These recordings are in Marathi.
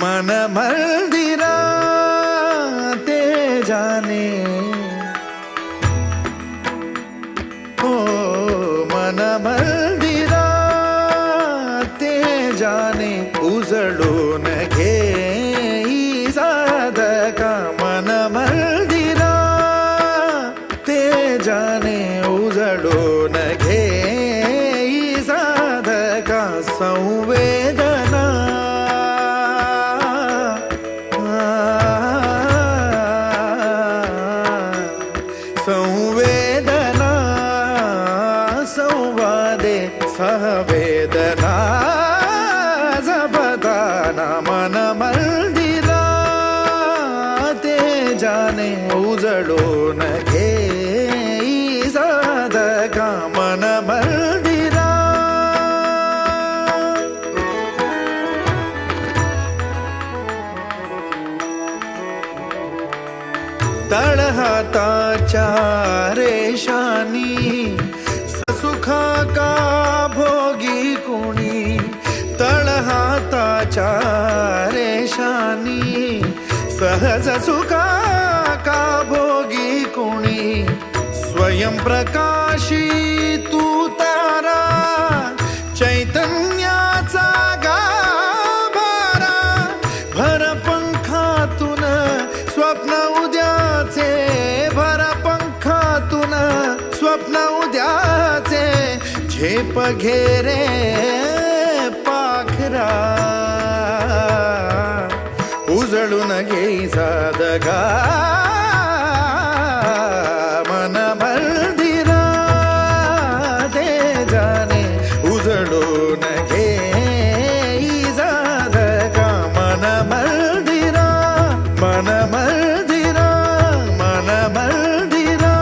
मन मंदिरा ते जाने हो मन मंदिरा ते जाने उजळून घे साधका मन मंदिरा ते जाने उजळून घे साधका संवेदना संवेदना संवादे सहवेदना जपदाना मन मंदिरा ते जाने उजळून घे साधका मन मंदिरा तळहाताच्या रेषानी सुखा का भोगी कुणी तळहाताच्या रेषानी सहज सुखा का भोगी कुणी स्वयं प्रकाशी तू तारा चैतन्याचा गाभारा भर पंखातून स्वप्न उद्याचे भर पंखातून स्वप्न उद्याचे झेप घेरे पाखरा उजळून घे साधका मन मंदिरा ते जाने उजळून घे साधका मन मंदिरा मन मंदिरा मन मंदिरा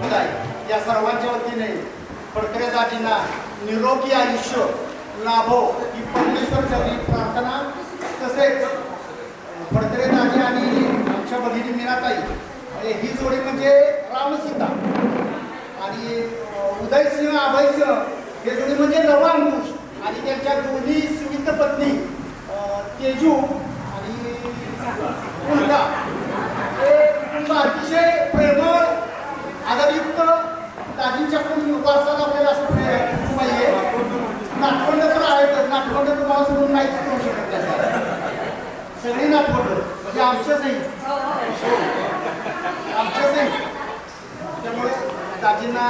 समुदाय या सर्वांच्या वतीने फडतरे दाजींना निरोगी आयुष्य लाभो ही परमेश्वर चरणी प्रार्थना. तसेच फडतरे दाजी आणि आमच्या भगिनी मीनाताई ही जोडी म्हणजे रामसीता आणि उदयसिंह अभयसिंह हे जोडी म्हणजे लवांकुश आणि त्यांच्या दोन्ही सुविध पत्नी तेजू आणि उल्का हे कुटुंब अतिशय प्रेमळ आदरयुक्त दाजींच्याकडून वारसा लाभलेला असं कुटुंब आहे. नातवंड तर आहेतच, नातवंड तुम्हाला सोडून नाहीच करू शकत नाही. सगळी नातवंड म्हणजे आमच्याचही त्यामुळे दाजींना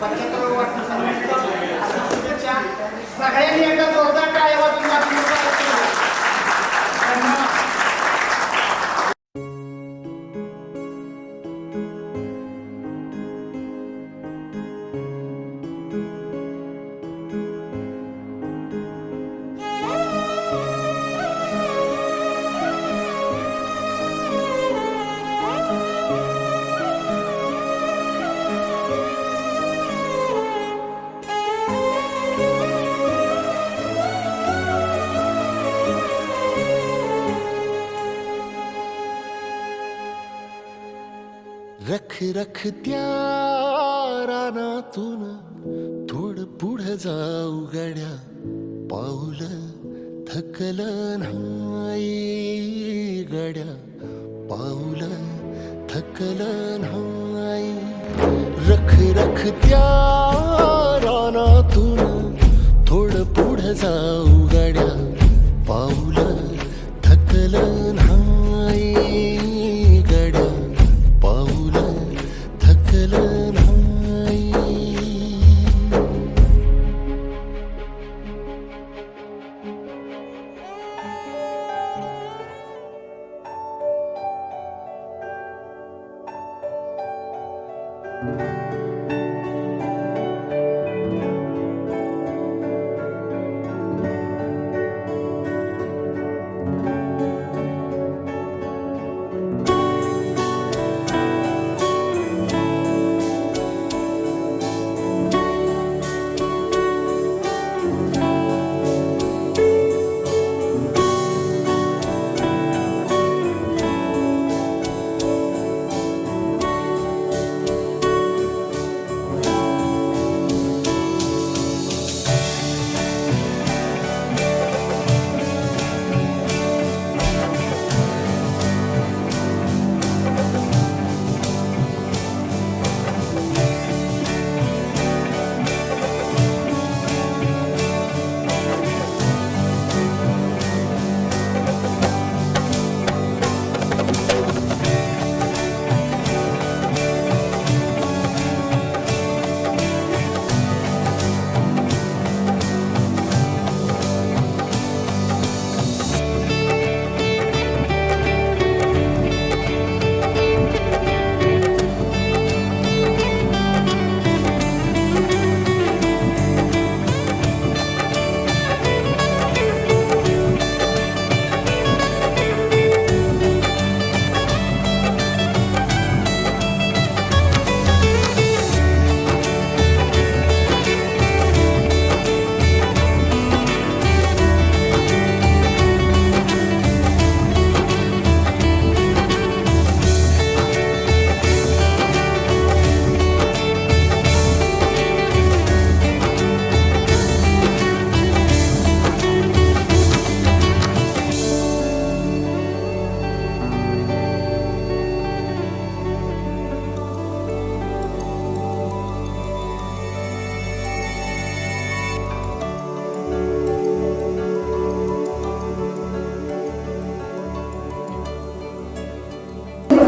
75 वाढदिवसानिमित्त शुभेच्छा. सगळ्यांनी एकदा जोरदार टाळ्या वाजवून दाजींना रख रख त्या रानातून थोडं पुढं जाऊ गड्या, पाऊल थकलं नाही गड्या, पाऊल थकलं नाही. रख रख त्या रानातून थोडं पुढं जाऊ गड्या, पाऊल थकलं नाही गड्या, पाऊल थकलं नाही.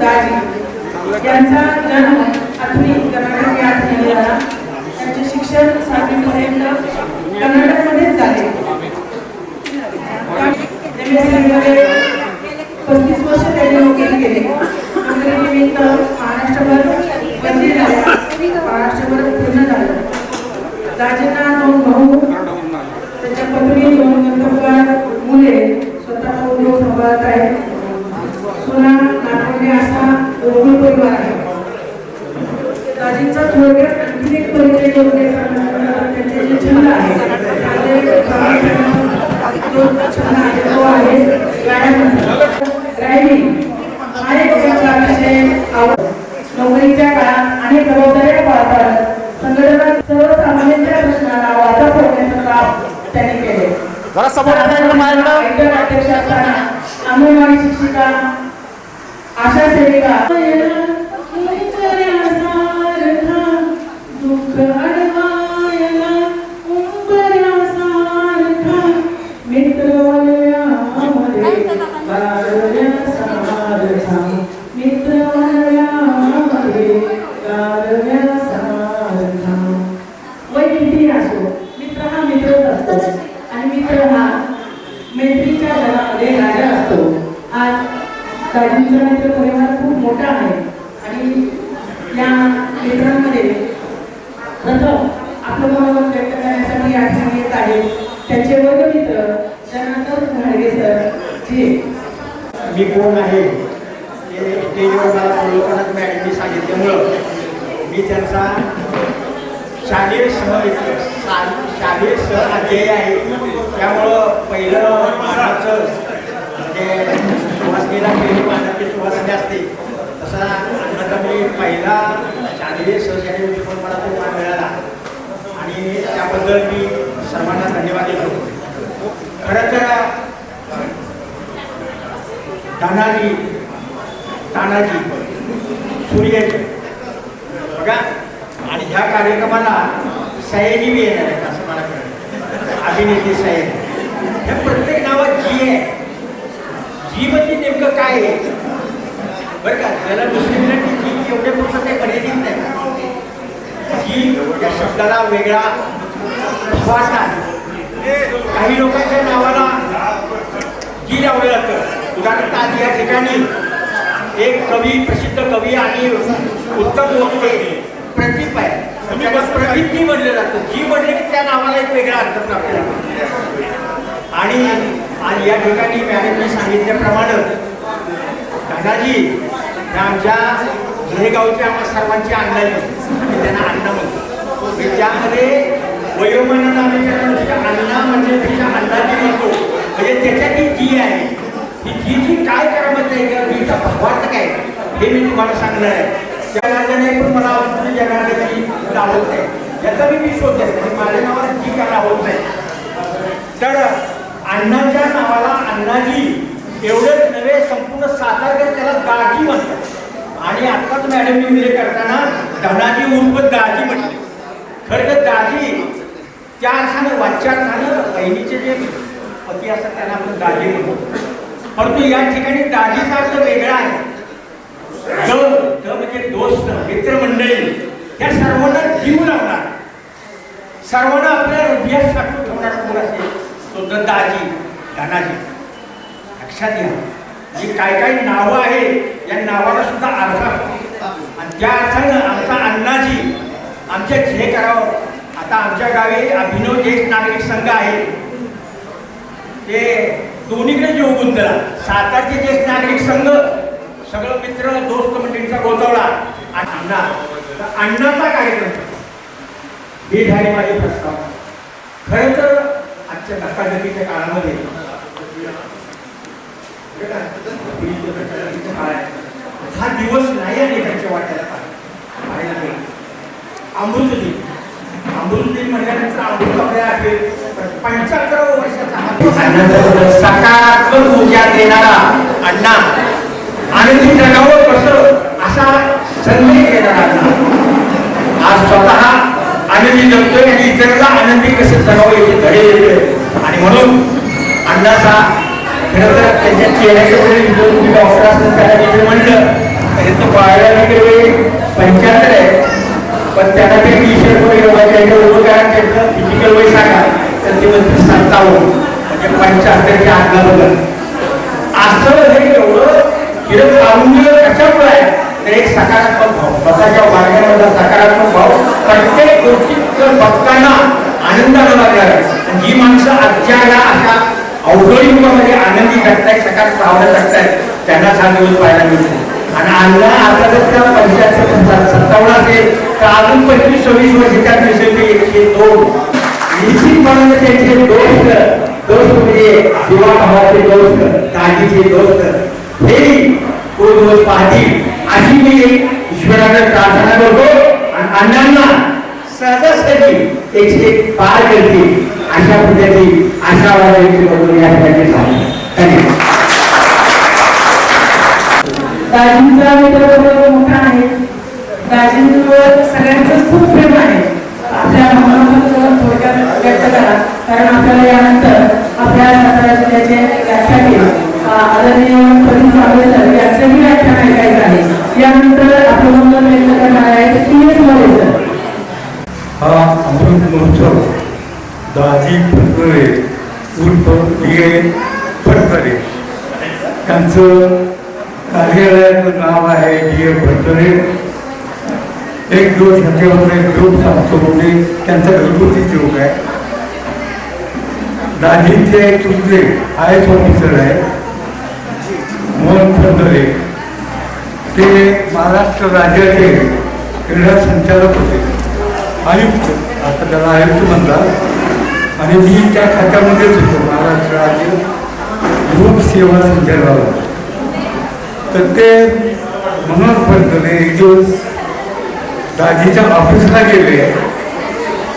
दाजी यांचा जन्म आधुनिक कर्नाटक या ठिकाणी झाला. त्यांचे शिक्षण 7वी पर्यंत कर्नाटकमध्येच झाले. MSc 35 वर्ष त्यांनी नोकरी केली. नोकरीनिमित्त महाराष्ट्रभर बदली झाल्या. महाराष्ट्रभर पूर्ण झालं. दाजींना 2 भाऊ, त्यांच्या पत्नी, 2 कर्तव्यवान मुले, स्वतःचा उद्योग सांभाळत आहेत. सुना नातवंडे असा परिवार आहे. थोडक्यात आणखी एक परिचय करून द्यायचा त्यांचे जे छंद आहे तो आहे ड्रायव्हिंग हा एक त्यांचा अतिशय आवड. नोकरीच्या काळात अनेक जबाबदाऱ्या पार पाडत संघटनात सर्वसामान्यांच्या प्रश्नाला वाचा फोडण्याचं काम त्यांनी केले. अध्यक्ष असताना अंगणवाडी शिक्षिका, आशा सेविका, वय किती असो मित्र हा मित्रच असतो आणि मित्र हा मैत्रीच्या जगामध्ये राजा असतो. आज दाजींचा मित्र परिवार खूप मोठा आहे आणि या मित्रांमध्ये प्रथम आपलं मनोगत व्यक्त करण्यासाठी या ठिकाणी येत आहे त्यांचे वर्गमित्र जनार्दन घाडगे सर जे मी कोण आहे ते स्टेजवर मला लोकांना मॅडमनी सांगितल्यामुळं मी त्यांचा शालेय सहअध्यायी आहे. त्यामुळं पहिलं मानाचं म्हणजे सुवासिनीला पहिली मानाची सुवासिनी असते तसा अन्नाचा मी पहिला शालेय सहकारी होते पण मला तो मान मिळाला आणि त्याबद्दल मी सर्वांना धन्यवाद देतो. खरं तर तानाजी सूर्यजी बघा आणि ह्या कार्यक्रमाला सयाजी बी येणार आहेत असं मला कळलं. अभिनेत्री सयाजी ह्या प्रत्येक नावात जी आहे. जी म्हणजे नेमकं काय आहे बरं का. त्याला दुसरी मिनिट जी एवढे पुरुष काही मर्यादित नाही. जी या शब्दाला वेगळा श्वास आहे. काही लोकांच्या नावाला जी लावलं जातं. उदाहरणार्थ आज या ठिकाणी एक कवी, प्रसिद्ध कवी आणि उत्तम वक्ते प्रदीप आहे. त्याला प्रदीप जी म्हणलं जातं. जी म्हणलं की त्या नावाला एक वेगळा अर्थ प्राप्त होतो. आणि आज या ठिकाणी मॅडमने सांगितल्याप्रमाणे दादाजी आमच्या घेगावच्या आम्हा सर्वांची अंदाजी आणि त्यांना अण्णा म्हणतो. त्यामध्ये वयोमानानं आम्ही त्यांना अण्णा म्हणजे त्याच्या अंदाजी म्हणतो. म्हणजे त्याच्यात जी आहे ही जी काय करामत आहे किंवा जीचा भावार्थ काय हे मी तुम्हाला सांगणार आहे. त्या नात्याने पण मला जगाची आवडत नाही याचा मी शोध आहे. माझ्या नावाला जी काय आवडत नाही. तर अण्णाच्या नावाला अण्णाजी एवढंच नव्हे संपूर्ण सातारकर त्याला दाजी म्हणतात. आणि आत्ताच मॅडमने उल्लेख करताना धनाजी उर्फ दाजी म्हटले. खरं तर दाजी त्या अर्थानं वाच्यार्थानं बहिणीचे जे पती असतात त्यांना आपण दाजी म्हणतो. परंतु या ठिकाणी दाजीचा अर्थ वेगळा आहे. द म्हणजे दोस्त, मित्रमंडळी या सर्वांना जीव लावणार, सर्वांना आपल्या हृदयात साठवून ठेवणार कोण असेल तो दाजी, धनाजी. लक्षात घ्या जी काय काय नावं आहेत या नावाला सुद्धा अर्थ असतो. आणि त्या अर्थानं आमचा अण्णाजी आमच्या जे करावं. आता आमच्या गावी अभिनव ज्येष्ठ नागरिक संघ आहे ते दोन्हीकडे जीव गुंतला. सातारचे ज्येष्ठ नागरिक संघ सगळं मित्र दोस्त मंडळींचा गोतवला आणि अण्णाचा कार्यक्रम हे झाले माझे प्रस्ताव. खरं तर आजच्या धक्काधक्कीच्या काळामध्ये हा दिवस नाही आणि त्यांच्या वाट्याला पाहायला मिळेल. अमृतदिन म्हटल्यानंतर अमृत आपल्या 75 वर्षाचा सकारात्मक ऊर्जा देणारा अण्णा, आनंदी जगावं कसं असा संदेश देणारा अण्णा आज स्वतः आनंदी जगतोय आणि इतरांना आनंदी कसं जगावं याचे धडे देतोय. आणि म्हणून अण्णाचा खरं तर त्यांच्या चेहऱ्याकडे डॉक्टर असं त्याला म्हणलं त्याचं बायोलॉजिकल 75 आहे. पण त्यांना ते टी-शर्ट वगैरे उभं करा त्याचं फिजिकल वय सांगा तर ते म्हणते 57 म्हणजे 75च्या आतला असं हे एवढं किरण काढून कशामुळे आहे तर एक सकारात्मक भाव, स्वतःच्या वागण्यामधला सकारात्मक भाव प्रत्येक गोष्टीत बघताना आनंदानं लागणार. जी माणसं आजच्या या अशा अवघड युगामध्ये आनंदी जगतायत, सकारात्मक भावना जगतायत त्यांनाच हा दिवस पाहायला मिळतो. आणि अण्णा आता जर त्या 57 असेल तर अजून 25-26 वर्षाच्या दिवसाचे 102 निश्चितपणे त्यांचे दोस्त म्हणजे युवा भावाचे दोस्त, दाजीचे दोस्त हे तो दिवस पाहतील अशी मी ईश्वराकडे प्रार्थना करतो आणि अण्णांना सहजासहजी 101 पार करतील अशा पद्धतीची आशावाद व्यक्त करून या ठिकाणी धन्यवाद. दाजींचा मित्र मोठा आहे. दाजींवर सगळ्यांचं खूप प्रेम आहे. आपल्या भावनांबद्दल थोडक्यात व्यक्त करा, कारण आपल्याला यानंतर आपल्या सातारा जिल्ह्याचे व्याख्याते आदरणीय प्रदीप कांबळे सर यांचंही व्याख्यान ऐकायचं आहे. यानंतर आपलं म्हणणं व्यक्त करणार आहे PS मोरे सर. हा अमृत महोत्सव दाजी फडतरे उर्फ DA फडतरे त्यांचं कार्यालयाचं नाव आहे DA फडतरे. एक दिवस ह्याच्यावर एक ग्रुप सांगतो म्हणजे त्यांचा घरगुती जोक आहे. दाजींचे चुलते IAS ऑफिसर आहे मोहन फडतरे. ते महाराष्ट्र राज्याचे क्रीडा संचालक होते, आयुक्त, आता त्याला आयुक्त म्हणतात. आणि मी त्या खात्यामध्येच होतो महाराष्ट्र राज्य लोकसेवा संचालनालय. तर ते मनोज फडतरे एक दिवस दाजीच्या ऑफिसला गेले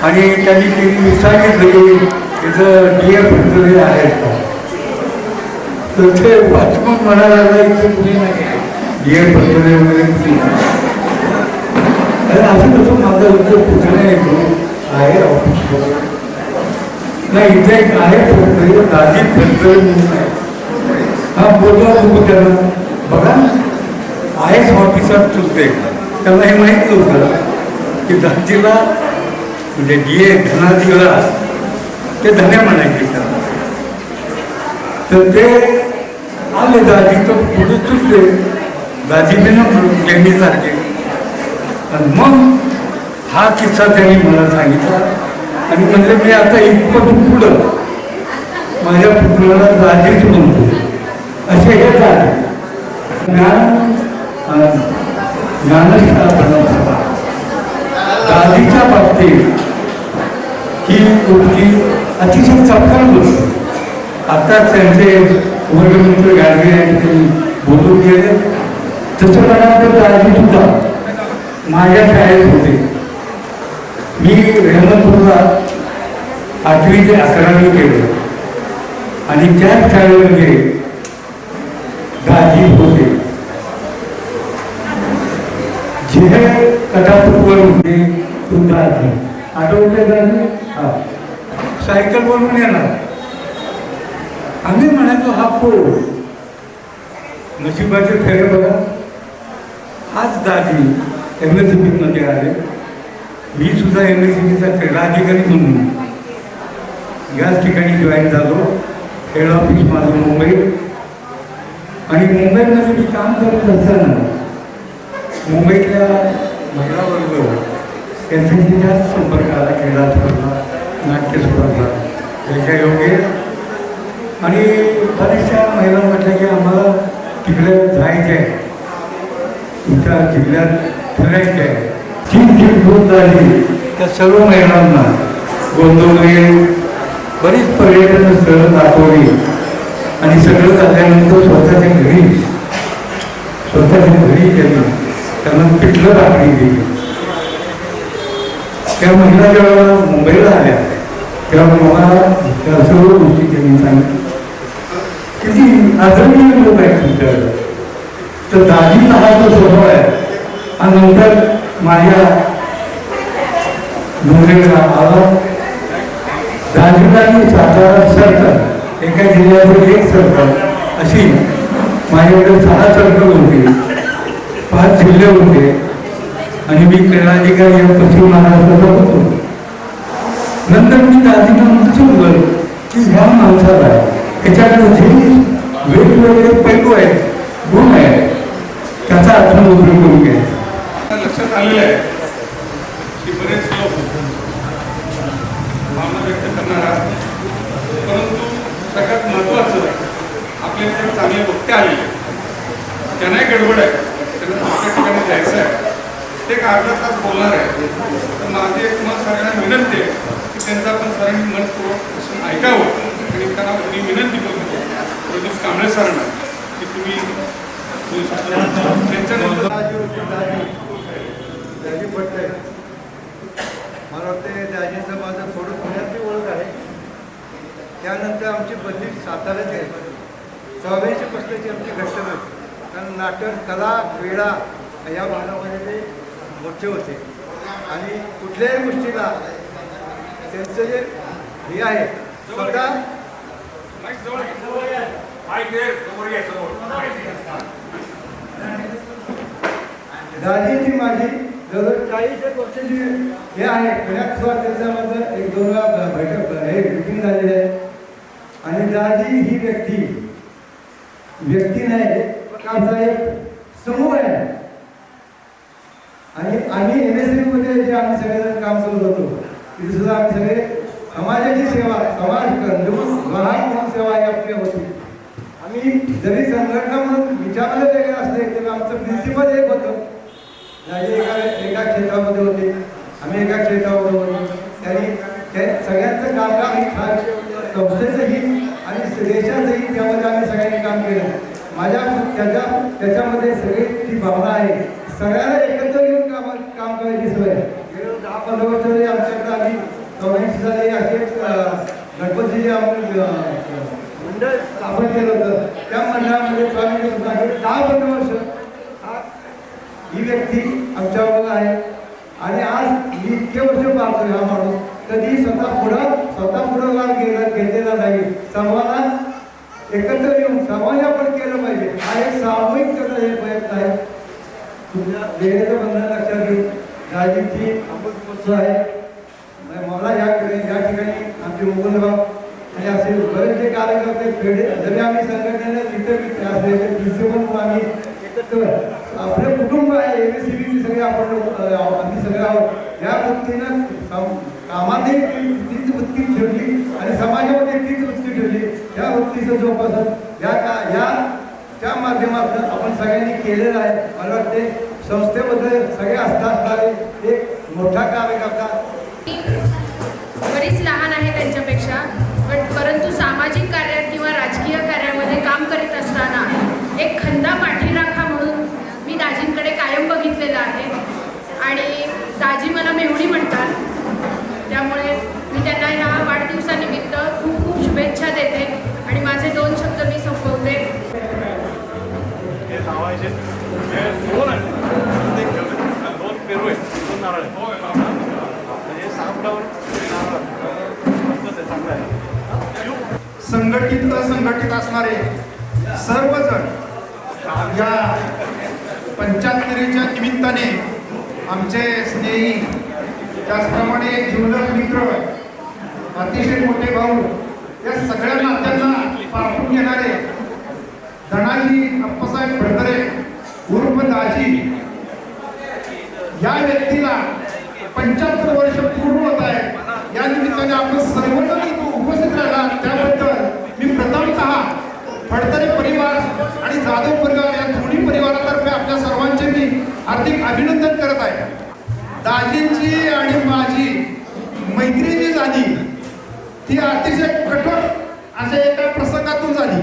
आणि त्यांनी सांगितलं की त्याचं DA फडतरे आहेत का. तर ते वॉचमन म्हणायला लागला इथे कुणी नाही DA फडतरे वगैरे कुणी असं कसं माझा इथे पुतण्या येतो आहे ऑफिसवर नाही, इथे एक आहे फडतरे दाजी फडतरे म्हणून आहे. हा बोलला बघू त्यांना, बघा IAS ऑफिसर चुकते. त्यांना हे माहीत नव्हतं की दाजीला म्हणजे DA धनाजीला ते धन्या म्हणायचे त्यांना. तर ते आले दाजी तर पुढे चुकले दाजीने ना नेहमीसारखे. आणि मग हा किस्सा त्यांनी मला सांगितला आणि म्हणजे मी आता इथपासून पुढं माझ्या पुतण्याला दाजीच म्हणतो असे हे झाले. ज्ञानशाळा दाजीच्या बाबतीत ही गोष्टी अतिशय चपखल गोष्ट. आत्ताच त्यांचे वर्गमित्र गाडगे यांनी बोलून गेले. तसं म्हणाल दाजी सुद्धा माझ्या शाळेत होते. मी रेहमतपूरला 8वी ते 11वी केलं आणि त्याच शाळेमध्ये दाजी होते. जे कटापूरवर होते तो दाजी आठवते दाजी. हा सायकलवरून येणार. आम्ही म्हणायचो हा पोळ नशिबाचे फेरे बघा. आज दाजी MSCB मध्ये आले. मी सुद्धा MSCBचा क्रीडा अधिकारी म्हणून याच ठिकाणी जॉईन झालो. हेड ऑफिस माझं मुंबई. आणि मुंबईमध्ये मी काम करत असताना मुंबईतल्या महिला वर्ग त्यांच्याशी जास्त संपर्क आला. क्रीडा स्पर्धा, नाट्य स्पर्धा त्याच्या योगे. आणि बऱ्याचशा महिला म्हटल्या की आम्हाला तिकडे जायचं आहे, तुमच्या जिल्ह्यात फिरायचं आहे. जी ग्रुप झाली त्या सर्व महिलांना गोंदवले, बरीच पर्यटन स्थळं दाखवली. आणि सगळं झाल्यानंतर स्वतःच्या घरी गेली. त्यांना पिठलं राखली गेली. त्या महिला जेव्हा मुंबईला आल्या तेव्हा मला त्या सर्व गोष्टी त्यांनी सांगितल्या. किती आदरणीय लोक आहेत तुमच्याकडे. तर दाजीचा हा जो स्वभाव आहे आणि नंतर माझ्या मुंबईला आला. दाजीला सातारा सर्कल एका जिल्ह्यातील एक सर्कल अशी माझ्याकडे 6 सर्कल होते, 5 जिल्हे होते. आणि मी क्रीडाधिकारी या पश्चिम महाराष्ट्राचा होतो. नंतर मी दाजीला सुचवलं की ह्या माणसाला त्याच्याकडे जे वेगवेगळे पैलू आहेत, गुण आहेत, त्याचा आपण उपयोग करून घ्यायचा. लक्षात आलेलं आहे की बरेच लोक भावना व्यक्त करणार आहात. परंतु सगळ्यात महत्त्वाचं आपल्याकडे चांगले वक्ते आलेले, त्यांनाही गडबड आहे, त्यांना दुसऱ्या ठिकाणी जायचं आहे. ते एक अर्धा तास बोलणार आहे. तर माझी एक मत सगळ्यांना विनंती आहे की त्यांचा पण सरांनी मनपूर्वक ऐकावं आणि त्यांना मी विनंती करतो प्रदीप कांबळे सरांना की तुम्ही त्यांच्यानंतर दाजी पटतंय. मला वाटतं दाजींचं माझं थोडं पुण्यातली ओळख आहे. त्यानंतर आमची बदली साताऱ्यात आहे. 84% आमची घट्ट नव्हती, कारण नाटक कला क्रीडा या भागामध्ये ते मोठे होते आणि कुठल्याही गोष्टीला त्यांचं जे हे आहे स्वतः दाजींची माझी जवळ 40 वर्षाची हे आहे. पुण्यात सुद्धा त्याच्यामध्ये 1-2 वेळा बैठक हे मीटिंग झालेली आहे. आणि दाजी ही व्यक्ती नाही पण आमचा एक समूह आहे. आणि आम्ही MSME मध्ये जे आम्ही सगळेजण काम करत होतो तिथे सुद्धा आम्ही सगळे समाजाची सेवा वाहन म्हणून सेवा ही आपली होती. आम्ही जरी संघटना म्हणून विचारायला वेगळे असले तरी आमचं प्रिन्सिपल एक होतं. दाजी एका क्षेत्रामध्ये होते, आम्ही एका क्षेत्रामध्ये होतो. त्यांनी सगळ्यांचं कामकाज ही संस्थेचंही आणि देशाचंही त्यामध्ये आम्ही सगळ्यांनी काम केलं. त्याच्यामध्ये सगळी ती भावना आहे. सगळ्यांना एकत्र येऊन काम करायची सोय. गेल्या 10-15 वर्ष जरी आमच्याकडे आम्ही 84 साली असे गणपतीचे आम्ही मंडळ स्थापन केलं होतं. त्या मंडळामध्ये 10-15 वर्ष ही व्यक्ती आमच्याबरोबर आहे. आणि आज मी इतके वर्ष पाहतोय हा माणूस कधी स्वतः पुढं घेतलेला नाही. सर्वांना एकत्र येऊन सर्वांनी आपण केलं पाहिजे. हा एक सामूहिक हे प्रयत्न आहे. तुमच्या वेळेचं बंधन लक्षात घेऊन दाजींची अमृत महोत्सव आहे. मला या ठिकाणी आमचे मुकुंदराव आणि असे बरेचसे कार्यकर्ते खेडे जरी आम्ही संघटनेला तिथे असले प्रिन्सिपल आम्ही एकत्र आपलं कुटुंब आहे. MSME सगळे आम्ही सगळे आहोत. या वृत्तीनं कामातही तीच वृत्ती ठेवली आणि समाजामध्ये तीच वृत्ती ठेवली. या वृत्तीचं जोपासन त्या माध्यमातून आपण सगळ्यांनी केलेलं आहे. मला वाटते संस्थेबद्दल सगळे असणारे एक मोठा कार्यकर्ता. बरीच लहान आहे त्यांच्यापेक्षा, परंतु सामाजिक कार्यात किंवा राजकीय कार्यामध्ये काम करीत असताना एक खंदा पाठीराखा म्हणून मी दाजींकडे कायम बघितलेलं आहे. आणि दाजी मला मेहुणी म्हणतात. त्यामुळे मी त्यांना ह्या वाढदिवसानिमित्त खूप खूप शुभेच्छा देते आणि माझे 2 शब्द मी संपवते. संघटित असंघटित असणारे सर्वजण या 75च्या निमित्ताने आमचे स्नेही त्याचप्रमाणे जीवलग मित्र अतिशय मोठे भाऊ या सगळ्या नात्यांना पारखून घेणारे धनाजी अप्पासाहेब फडतरे उर्फ दाजी या व्यक्तीला 75 वर्ष पूर्ण होत आहे. या निमित्ताने आपण सर्वजण उपस्थित राहिला त्याबद्दल मी प्रथमतः फडतरे परिवार आणि जाधव परिवार या दोन्ही परिवारातर्फे आपल्या सर्वांचे मी हार्दिक अभिनंदन करत आहे. दाजींची आणि माझी मैत्री जी झाली ती अतिशय कठोर अशा एका प्रसंगातून झाली.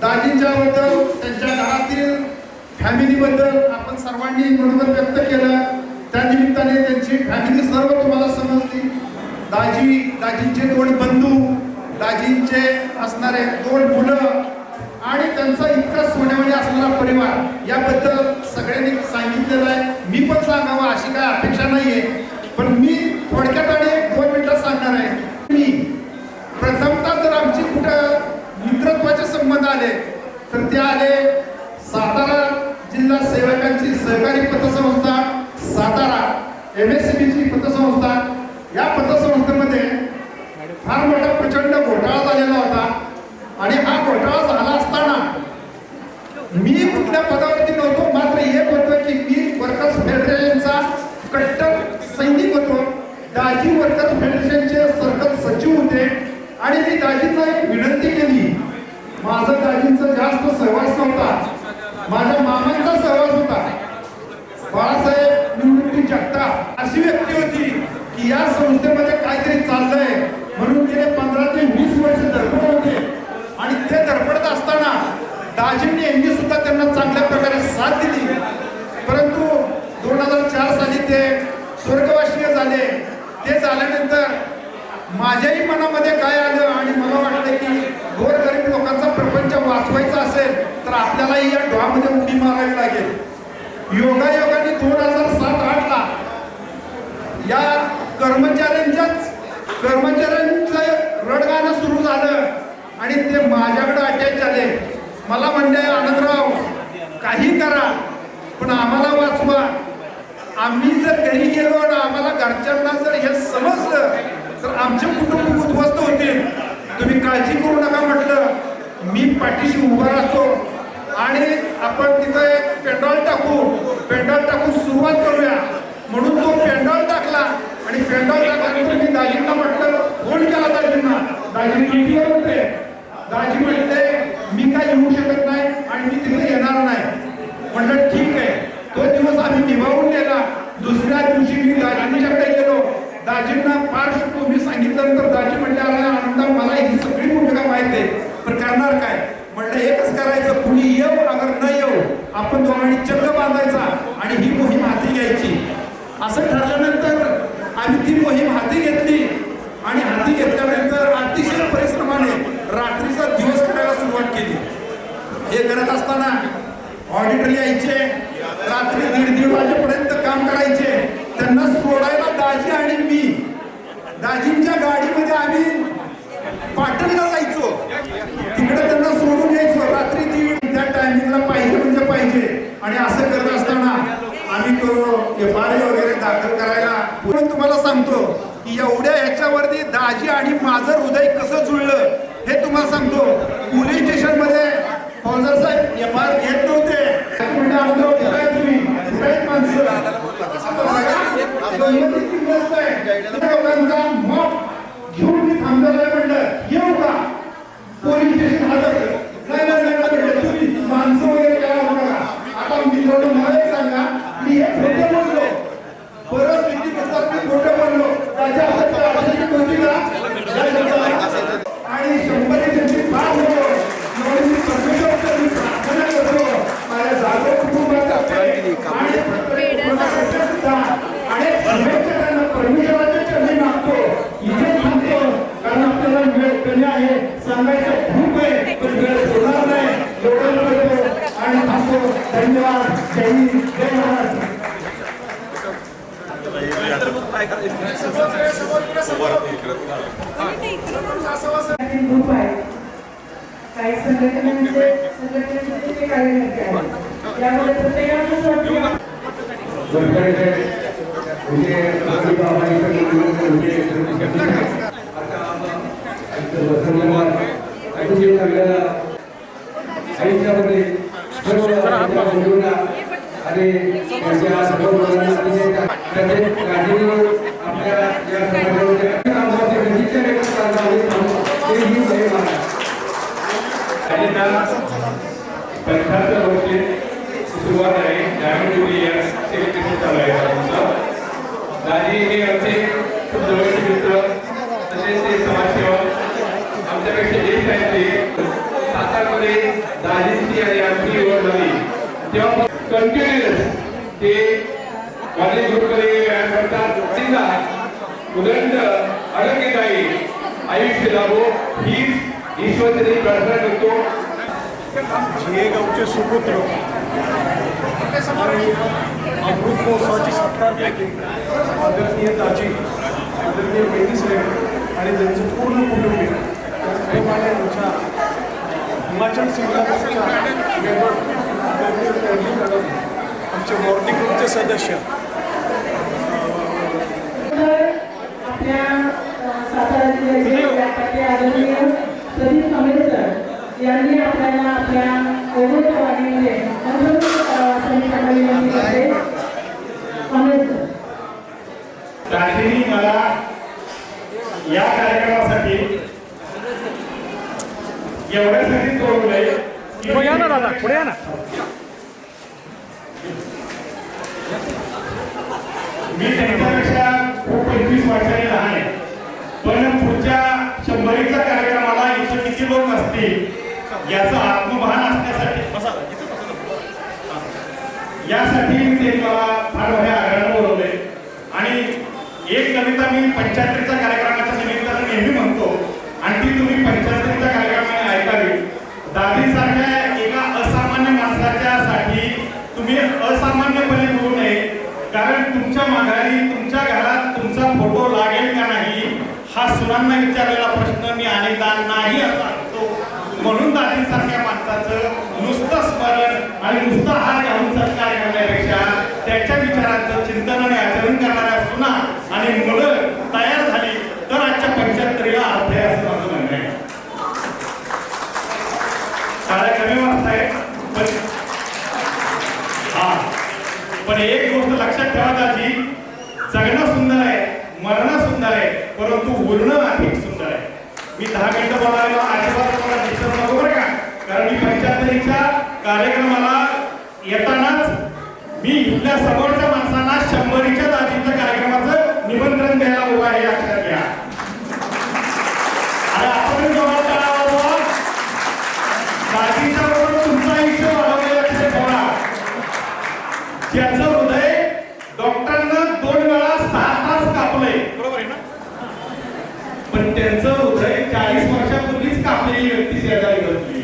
दाजींच्याबद्दल त्यांच्या घरातील फॅमिलीबद्दल आपण सर्वांनी मनोगत व्यक्त केलं. त्या निमित्ताने त्यांची फॅमिली सर्व तुम्हाला समजली. दाजींचे 2 बंधू, दाजींचे असणारे 2 मुलं आणि त्यांचा इतका सोन्यामध्ये असणारा परिवार याबद्दल सगळ्यांनी सांगितलेलं आहे. मी पण सांगावं अशी काय अपेक्षा नाहीये, पण मी थोडक्यात आणि 2 मिनिटात सांगणार आहे. मी प्रथमतः जर आमची कुठं मित्रत्वाचे संबंध आले तर ते आले सातारा जिल्हा सेवकांची सहकारी पतसंस्था सातारा MSMEची पतसंस्था. या पतसंस्थेमध्ये फार मोठा प्रचंड घोटाळा झालेला होता आणि हा घोटाळा झाला असताना मी कुठल्या पदावरती नव्हतो. मात्र एक होतं की मी वर्कर्स फेडरेशनचा कट्टर सैनिक होतो. दाजी वर्कर्स फेडरेशनचे सर्कल सचिव होते आणि मी दाजींना एक विनंती केली. माझं दाजींचा जास्त सहवास नव्हता, माझ्या मामांचा सहवास होता. बाळासाहेब निवृत्ती जगताप अशी व्यक्ती होती की या संस्थेमध्ये काहीतरी चाललंय म्हणून गेले 15 ते 20 वर्ष धडपडत होते आणि ते धडपडत असताना दाजींनी यांनी सुद्धा त्यांना चांगल्या प्रकारे साथ दिली. परंतु 2004 साली ते स्वर्गवासीय झाले. ते झाल्यानंतर माझ्याही मनामध्ये काय आलं आणि मला वाटलं की गोरगरीब लोकांचा प्रपंच वाचवायचा असेल तर आपल्यालाही या डोहामध्ये उडी मारावी लागेल. योगायोगाने 2007-8 ला या कर्मचाऱ्यांचं रडगाणं सुरू झालं आणि ते माझ्याकडे अटॅच झाले. मला म्हणले आनंदराव काही करा पण आम्हाला वाचवा. आम्ही जर घरी गेलो आणि आम्हाला घरच्यांना जर हे समजलं तर आमचे कुटुंब उद्ध्वस्त होतील. तुम्ही काळजी करू नका म्हटलं. मी पाठीशी उभा राहतो आणि आपण तिथं एक पेंडॉल टाकून सुरुवात करूया म्हणून तो पेंडॉल टाकला आणि पेंडॉल टाकल्यानंतर मी दाजींना म्हटलं, फोन केला दाजींना. दाजी ड्युटीवर होते. दाजी म्हटले मी काय येऊ शकत नाही आणि मी तिथे येणार नाही. म्हटलं ठीक आहे. तो दिवस आम्ही निभावून गेला. दुसऱ्या दिवशी मी दाजींच्याकडे गेलो. दाजींना पार्श्वभूमी सांगितल्यानंतर दाजी म्हणले, अरे आनंदा मला ही सगळी भूमिका माहिती आहे पण करणार काय. म्हटलं एकच करायचं, कुणी येऊ अगर न येऊ आपण दोघांनी चक्क बांधायचा आणि ही मोहीम हाती घ्यायची. असं ठरल्यानंतर आम्ही ती मोहीम हाती घेतली आणि हाती घेतल्यानंतर अतिशय परिश्रमाने रात्रीचा दिवस करायला सुरुवात केली. हे करत असताना ऑडिटर यायचे, रात्री 1:30 वाजेपर्यंत काम करायचे. त्यांना सोडायला दाजी आणि मी दाजींच्या गाडीमध्ये आम्ही पाटणला जायचो. तिकडे त्यांना सोडून यायचो. रात्री 1:30 त्या टायमिंगला पाहिजे म्हणजे पाहिजे. आणि असं करत असताना आम्ही तो FRA वगैरे दाखल करायला. पण तुम्हाला सांगतो की एवढ्या ह्याच्यावरती दाजी आणि माझं हृदय कसं जुळलं हे तुम्हाला सांगतो. पोलीस स्टेशनमध्ये फौजदार साहेब FR घेत नव्हते. तुम्ही माणसं लोकांचा मग घेऊन मी थांबलेला म्हणलं येऊ का. पोलीस स्टेशन हातात नाही तुम्ही माणसं वगैरे काय बघा. आता मित्रांनो मला एक सांगा, मी हे खोटं बोललो, परिस्थितीनुसार मी खोटं बोललो. त्याच्या हातात होती का आणि 100 पास होतो. मी परमेश्वराची प्रार्थना करतो माझ्या जागो कुटुंबाचा आणि परमेश्वराच्या चरणी मागतो. इथे थांबतो कारण आपल्याला वेळ कमी आहे. सांगायचं खूप आहे पण वेळ होणार नाही. एवढं करतो आणि थांबतो. धन्यवाद. जय हिंद, जय महाराष्ट्र. ग्रुप आहे. काही संघटनेचे कार्यकर्ते आहेत. यामध्ये प्रत्येकाचं सुरुवात आहे. त्यामुळे या सेलिब्रेशन चालू आहे. दाजी हे आमचे खूप जवळचे मित्र तसेच ते समाजसेवक आमच्यापेक्षा ज्येष्ठ आहेत. ते सातारमध्ये दाजींची आणि आमची निवड झाली तेव्हा कंटिन्युअस ते कॉलेज ग्रुपमध्ये व्यायाम करतात. उदंड आरोग्यदायी आयुष्य लाभो हीच ईश्वरचरणी प्रार्थना करतो. गावचे सुपुत्र आणि अमृत महोत्सवाची सत्कार आदरणीय दाजी, आदरणीय वैदी साहेब आणि त्यांचं पूर्ण कुटुंबीय, त्याचप्रमाणे आमच्या हिमाचल सिंगापूरच्या आमचे मॉर्निंग ग्रुपचे सदस्य, आपल्या सातारा जिल्ह्याचे आदरणीय प्रदीप कांबळे सर यांनी आपल्याला आपल्या ओघोत्सवामध्ये दाजींनी मला या कार्यक्रमासाठी एवढ्यासाठी बोलवलंय. पुढे या ना दादा, पुढे या ना. मी त्यांच्यापेक्षा खूप 25 वर्षांनी लहान आहे, पण पुढच्या 100च्या कार्यक्रमाला इथं किती लोक असतील याचं आत्मभान असण्यासाठी यासाठी ते मला फार मोठ्या आग्रहाने बोलवले. आणि एक कविता मी 75च्या कार्यक्रमाच्या निमित्तानं नेहमी म्हणतो आणि ती तुम्ही 75च्या कार्यक्रमाने ऐकावी. दादीसारख्या एका असामान्य माणसाच्यासाठी तुम्ही असामान्यपणे बोलू नये, कारण तुमच्या माघारी तुमच्या घरात तुमचा फोटो लागेल का नाही हा सुनांना विचारलेला प्रश्न मी अनेकदा नाही असा सांगतो. म्हणून दादीसारख्या माणसाचं नुसतं स्मरण आणि नुसता हात घालून सत्कार करण्यापेक्षा त्याच्या विचारांचं चिंतन आणि आचरण करणाऱ्या सुना आणि मुलं तयार झाली तर आजच्या 75ला अर्थ आहे असं माझं म्हणणं आहे. शाळा कमी वाजता आहे पण एक गोष्ट लक्षात ठेवा दाजी, जगणं सुंदर आहे, मरणं सुंदर आहे, परंतु उरणं अधिक सुंदर आहे. मी 10 मिनिटं बोलायला अजिबात मला डिस्टर्ब नको बरं का, कारण मी 75च्या कार्यक्रमाला येतानाच मी इथल्या समोरच्या माणसांना 100च्या दादीच्या कार्यक्रमाचं निमंत्रण द्यायला उभा आहे, लक्षात घ्या. आणि आपण जेव्हा कळावा दादीच्या बरोबर तुमचं आयुष्य वाढवलेलं लक्षात ठेवा. ज्याचं हृदय डॉक्टरांना 2 वेळा 6 तास कापलंय, बरोबर आहे ना, पण त्यांचं हृदय 40 वर्षापूर्वीच कापलेली व्यक्ती शेजारी बसली.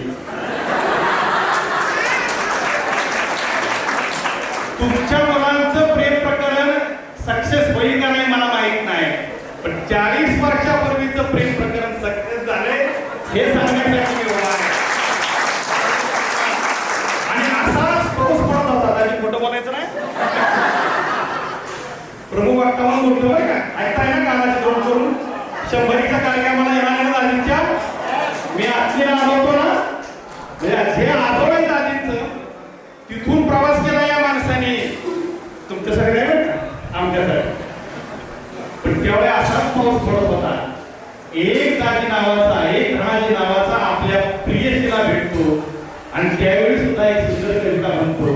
तुमच्या मुलांचं प्रेम प्रकरण सक्सेस होईल का नाही मला माहित नाही, पण 40 वर्षापूर्वीचं प्रेम प्रकरण सक्सेस झाले हे सांगण्यासाठी मी उभा आहे. आणि असाच पाऊस पडत होता, त्याची खोटं बोलायचं नाही. प्रमुख वक्ता म्हणून बोलतो बरं का, ऐकताय ना कानाची दोन करून. 100च्या कार्यक्रमाला येणाऱ्या दादींच्या मी आजच्या आलो ना, जे आजोळ आहे दादींचं तिथून प्रवास केला या माणसाने तुमच्यासाठी नाही का आमच्यासाठी. पण त्यावेळी असाच पाऊस पडत होता. एक दादी नावाचा, एक धनाजी नावाचा आपल्या प्रियसीला भेटतो आणि त्यावेळी सुद्धा एक सुंदर कविता म्हणतो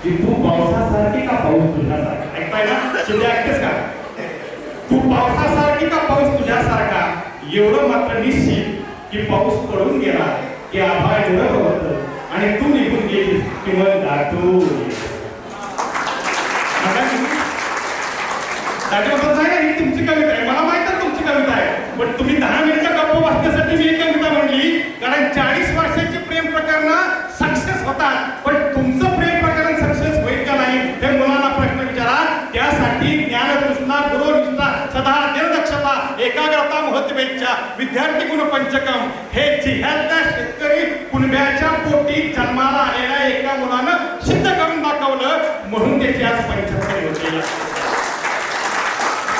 की तू पावसासारखी का पाऊस तुझ्यासारखा. ऐकताय ना, शिंदे ऐकतेस का, तू पावसासारखी का पाऊस तुझ्यासारखा. एवढं मात्र निश्चित की पाऊस पडून गेला की आभाळ एवढं होतं आणि तू निघून गेली की मग दाटू. ही तुमची कविता आहे, मला माहित आहे तुमची कविता आहे, पण तुम्ही 10 मिनिटं गप्प बसण्यासाठी मी एक कविता म्हणली, कारण 40 वर्षाची प्रेम प्रकरण सक्सेस होतात, पण तुमचं प्रेम प्रकरण सक्सेस होईल का नाही हे मुलांना प्रश्न विचारा. त्यासाठी ज्ञानतृष्णा, गुरुनिष्ठा, सदा निर्दक्षता, एकाग्रता, महत्वेच्छा, विद्यार्थी गुण पंचकम हे जिल्ह्यातल्या शेतकरी कुणब्याच्या पोटी जन्माला आलेल्या एका मुलानं सिद्ध करून दाखवलं, म्हणून त्याची आज 75 होते.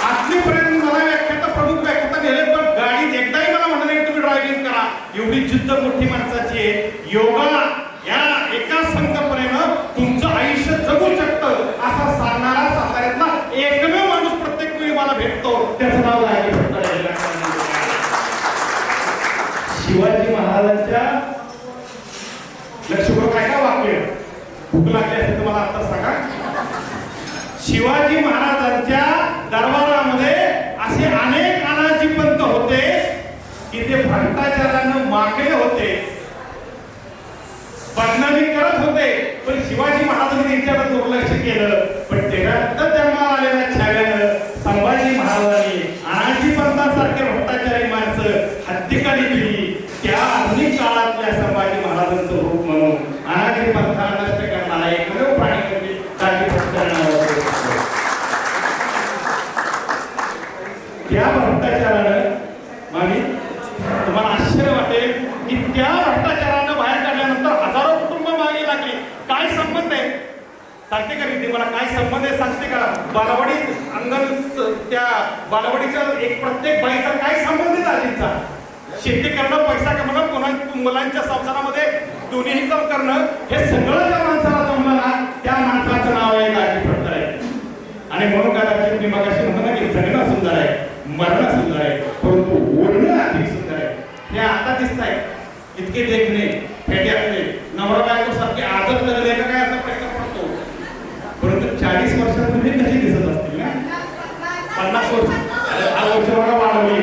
आजपर्यंत मला व्याख्याता प्रमुख व्याख्याता नेले, पण गाडीत एकदाही मला म्हणलं नाही तुम्ही ड्रायव्हिंग करा. एवढी जिद्द मोठी माणसाची आहे. योगा या एका संकल्पनेनं तुमचं आयुष्य जगू शकतं असा सांगणारा साताऱ्यातला एकमेव माणूस प्रत्येक वेळी मला भेटतो, त्याचं नाव आहे शिवाजी महाराजांच्या. लक्ष्मण काय का वाक्य भूक लागली असेल तुम्हाला आता सांगा. शिवाजी महाराजांच्या दरबारामध्ये असे अनेक अनाजी पंत होते की ते भ्रष्टाचारानं मागले होते, बदनामी करत होते, पण शिवाजी महाराजांनी त्यांच्यावर दुर्लक्ष केलं. पण तेव्हा जन्माला आलेल्या छाव्यानं संभाजी महाराजांनी अनाजी पंतांसारखे भ्रष्टाचारी माणसं हद्दीखाली दिली. त्या आधुनिक काळातल्या संभाजी महाराजांचं रूप म्हणून अनाजी पंथाला नष्ट करणारा एकमेव प्राणी म्हणजे दाजी त्या भ्रष्टाचारानं मामी तुम्हाला आश्चर्य वाटेल की त्या भ्रष्टाचारानं बाहेर काढल्यानंतर हजारो कुटुंब मागे लागली. काय संबंध आहे सांगते का रीती, मला काय संबंध आहे सांगते का. बालवाडी अंगण, त्या बालवाडीच्या एक प्रत्येक बाईचा काय संबंध आहे दादींचा. शेती करणं, पैसा कमवणं, मुलांच्या संसारामध्ये दोन्हीही काम करणं, हे सगळं ज्या माणसाला जमलं ना त्या माणसाचं नाव आहे दाजी फडतरे. आणि म्हणून कदाचित मी मगाशी म्हणतो की जगणं सुंदर आहे, मरणं सुंदर आहे, परंतु ओढणं अधिक सुंदर आहे. हे आता दिसत आहे इतके देखणे फेट्यातले नवरा बायको सारखे आदर लगले का काय असा प्रश्न पडतो, परंतु 40 वर्ष 50 वर्ष 10 वर्ष बघा वाढवली